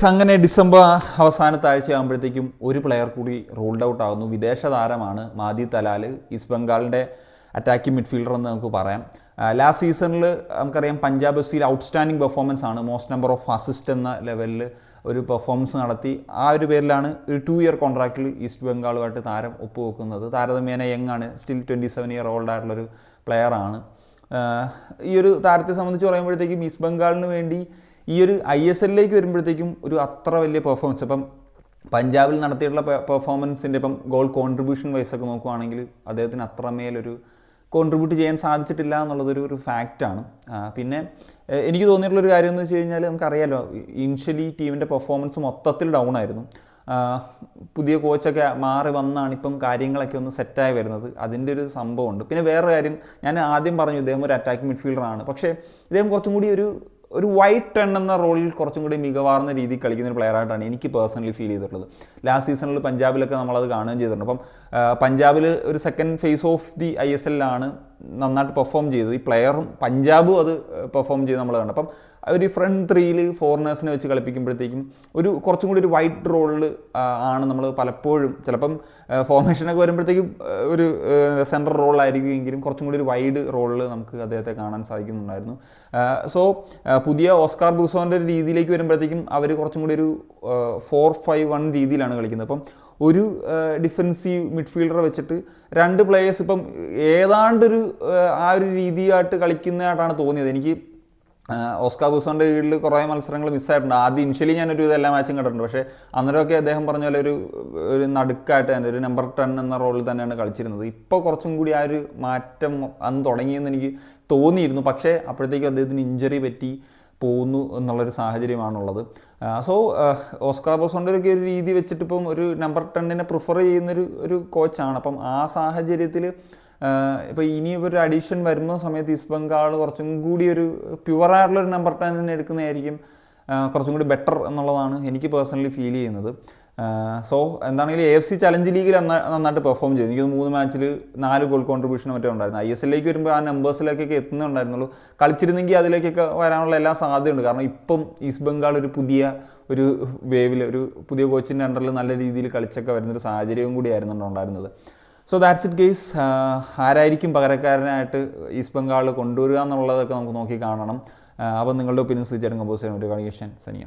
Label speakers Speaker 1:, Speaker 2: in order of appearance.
Speaker 1: അങ്ങനെ ഡിസംബർ അവസാനത്തെ ആഴ്ച ആകുമ്പോഴത്തേക്കും ഒരു പ്ലെയർ കൂടി റൂൾഡ് ഔട്ട് ആകുന്നു. വിദേശ താരമാണ് മാദി തലാൽ, ഈസ്റ്റ് ബംഗാളിൻ്റെ അറ്റാക്കിംഗ് മിഡ്ഫീൽഡർ എന്ന് നമുക്ക് പറയാം. ലാസ്റ്റ് സീസണിൽ നമുക്കറിയാം പഞ്ചാബ് എഫ് സിയിൽ ഔട്ട്സ്റ്റാൻഡിംഗ് പെർഫോമൻസ് ആണ്, മോസ്റ്റ് നമ്പർ ഓഫ് അസിസ്റ്റ് എന്ന ലെവലിൽ ഒരു പെർഫോമൻസ് നടത്തി. ആ ഒരു പേരിലാണ് ഒരു 2 ഇയർ കോൺട്രാക്റ്റിൽ ഈസ്റ്റ് ബംഗാളുമായിട്ട് താരം ഒപ്പുവെക്കുന്നത്. താരതമ്യേന യങ് ആണ്, സ്റ്റിൽ 27 ഇയർ ഓൾഡ് ആയിട്ടുള്ളൊരു പ്ലെയറാണ്. ഈ ഒരു താരത്തെ സംബന്ധിച്ച് പറയുമ്പോഴത്തേക്കും ഈസ്റ്റ് ബംഗാളിന് വേണ്ടി ഈ ഒരു ISL വരുമ്പോഴത്തേക്കും ഒരു അത്ര വലിയ പെർഫോമൻസ്, ഇപ്പം പഞ്ചാബിൽ നടത്തിയിട്ടുള്ള പെർഫോമൻസിൻ്റെ ഇപ്പം ഗോൾ കോൺട്രിബ്യൂഷൻ വൈസൊക്കെ നോക്കുകയാണെങ്കിൽ അദ്ദേഹത്തിന് അത്രമേലൊരു കോൺട്രിബ്യൂട്ട് ചെയ്യാൻ സാധിച്ചിട്ടില്ല എന്നുള്ളതൊരു ഫാക്റ്റാണ്. പിന്നെ എനിക്ക് തോന്നിയിട്ടുള്ളൊരു കാര്യം എന്ന് വെച്ച് കഴിഞ്ഞാൽ നമുക്കറിയാലോ, ഇനിഷ്യലി ടീമിൻ്റെ പെർഫോമൻസ് മൊത്തത്തിൽ ഡൗൺ ആയിരുന്നു. പുതിയ കോച്ചൊക്കെ മാറി വന്നാണ് ഇപ്പം കാര്യങ്ങളൊക്കെ ഒന്ന് സെറ്റായി വരുന്നത്. അതിൻ്റെ ഒരു സംഭവമുണ്ട്. പിന്നെ വേറൊരു കാര്യം, ഞാൻ ആദ്യം പറഞ്ഞു ഇദ്ദേഹം ഒരു അറ്റാക്കിംഗ് മിഡ്ഫീൽഡറാണ്, പക്ഷേ ഇദ്ദേഹം കുറച്ചും കൂടി ഒരു വൈറ്റ് ടൺ എന്ന റോളിൽ കുറച്ചും കൂടി മികവാർന്ന രീതിയിൽ കളിക്കുന്ന ഒരു പ്ലെയറായിട്ടാണ് എനിക്ക് പേഴ്സണലി ഫീൽ ചെയ്തിട്ടുള്ളത്. ലാസ്റ്റ് സീസണിൽ പഞ്ചാബിലൊക്കെ നമ്മളത് കാണുകയും ചെയ്തിട്ടുണ്ട്. അപ്പം പഞ്ചാബിൽ ഒരു second phase of the ISL നന്നായിട്ട് പെർഫോം ചെയ്തത്. ഈ പ്ലെയറും പഞ്ചാബും അത് പെർഫോം ചെയ്ത് നമ്മൾ കണ്ടു. അപ്പം ഒരു ഫ്രണ്ട് 3യിൽ ഫോറിനേഴ്സിനെ വെച്ച് കളിപ്പിക്കുമ്പോഴത്തേക്കും കുറച്ചും കൂടി ഒരു വൈറ്റ് റോളിൽ ആണ് നമ്മൾ പലപ്പോഴും, ചിലപ്പം ഫോർമേഷനൊക്കെ വരുമ്പോഴത്തേക്കും ഒരു സെൻട്രൽ റോളായിരിക്കുമെങ്കിലും കുറച്ചും കൂടി ഒരു വൈഡ് റോളിൽ നമുക്ക് അദ്ദേഹത്തെ കാണാൻ സാധിക്കുന്നുണ്ടായിരുന്നു. സോ പുതിയ ഓസ്കാർ ബ്രൂസോൻ്റെ ഒരു രീതിയിലേക്ക് വരുമ്പോഴത്തേക്കും അവർ കുറച്ചും കൂടി ഒരു 4-5-1 രീതിയിലാണ് കളിക്കുന്നത്. അപ്പം ഒരു ഡിഫൻസീവ് മിഡ്ഫീൽഡറെ വെച്ചിട്ട് 2 പ്ലേയേഴ്സ് ഇപ്പം ഏതാണ്ടൊരു ആ ഒരു രീതിയായിട്ട് കളിക്കുന്നതായിട്ടാണ് തോന്നിയത് എനിക്ക്. ഓസ്കാർ ബ്രൂസോൻ്റെ കീഴിൽ കുറേ മത്സരങ്ങൾ മിസ്സായിട്ടുണ്ട്. ആദ്യം ഇനിഷ്യലി ഞാനൊരു എല്ലാ മാച്ചും കണ്ടിട്ടുണ്ട്, പക്ഷേ അന്നേരമൊക്കെ അദ്ദേഹം പറഞ്ഞ പോലെ ഒരു നടുക്കായിട്ട് തന്നെ ഒരു നമ്പർ 10 എന്ന റോളിൽ തന്നെയാണ് കളിച്ചിരുന്നത്. ഇപ്പോൾ കുറച്ചും കൂടി ആ ഒരു മാറ്റം അന്ന് തുടങ്ങിയെന്ന് എനിക്ക് തോന്നിയിരുന്നു. പക്ഷേ അപ്പോഴത്തേക്കും അദ്ദേഹത്തിന് ഇഞ്ചറി പറ്റി പോകുന്നു എന്നുള്ളൊരു സാഹചര്യമാണുള്ളത്. സോ ഓസ്കാർ ബ്രൂസോൻ്റെ ഒരു രീതി വെച്ചിട്ട് ഇപ്പം ഒരു നമ്പർ 10 പ്രിഫർ ചെയ്യുന്നൊരു കോച്ചാണ്. അപ്പം ആ സാഹചര്യത്തിൽ ഇപ്പോൾ ഇനി ഒരു അഡീഷൻ വരുന്ന സമയത്ത് ഈസ്റ്റ് ബംഗാൾ കുറച്ചും കൂടി ഒരു പ്യുവറായിട്ടുള്ളൊരു നമ്പർ 10 എടുക്കുന്നതായിരിക്കും കുറച്ചും കൂടി ബെറ്റർ എന്നുള്ളതാണ് എനിക്ക് പേഴ്സണലി ഫീൽ ചെയ്യുന്നത്. സോ എന്താണെങ്കിലും AFC ചലഞ്ച് ലീഗിൽ നന്നായിട്ട് പെർഫോം ചെയ്തു. എനിക്ക് 3 മാച്ചിൽ 4 ഗോൾ കോൺട്രിബ്യൂഷനും മറ്റേ ഉണ്ടായിരുന്നു. ISL വരുമ്പോൾ ആ നമ്പേഴ്സിലേക്കൊക്കെ എത്തുന്നുണ്ടായിരുന്നുള്ളൂ. കളിച്ചിരുന്നെങ്കിൽ അതിലേക്കൊക്കെ വരാനുള്ള എല്ലാ സാധ്യതയുണ്ട്. കാരണം ഇപ്പം ഈസ്റ്റ് ബംഗാൾ ഒരു വേവിൽ ഒരു പുതിയ കോച്ചിൻ്റെ അണ്ടറിൽ നല്ല രീതിയിൽ കളിച്ചൊക്കെ വരുന്നൊരു സാഹചര്യവും കൂടിയായിരുന്നു ഉണ്ടായിരുന്നത്. So that's it guys. ആരായിരിക്കും പകരക്കാരനായിട്ട് ഈസ്റ്റ് ബംഗാൾ കൊണ്ടുവരിക എന്നുള്ളതൊക്കെ നമുക്ക് നോക്കി കാണണം. അപ്പം നിങ്ങളുടെ ഒപ്പീനിയൻസ് തീർച്ചയായിട്ടും കമ്പോസ് ചെയ്യാൻ ഒരു കണീഷൻ സനിയ.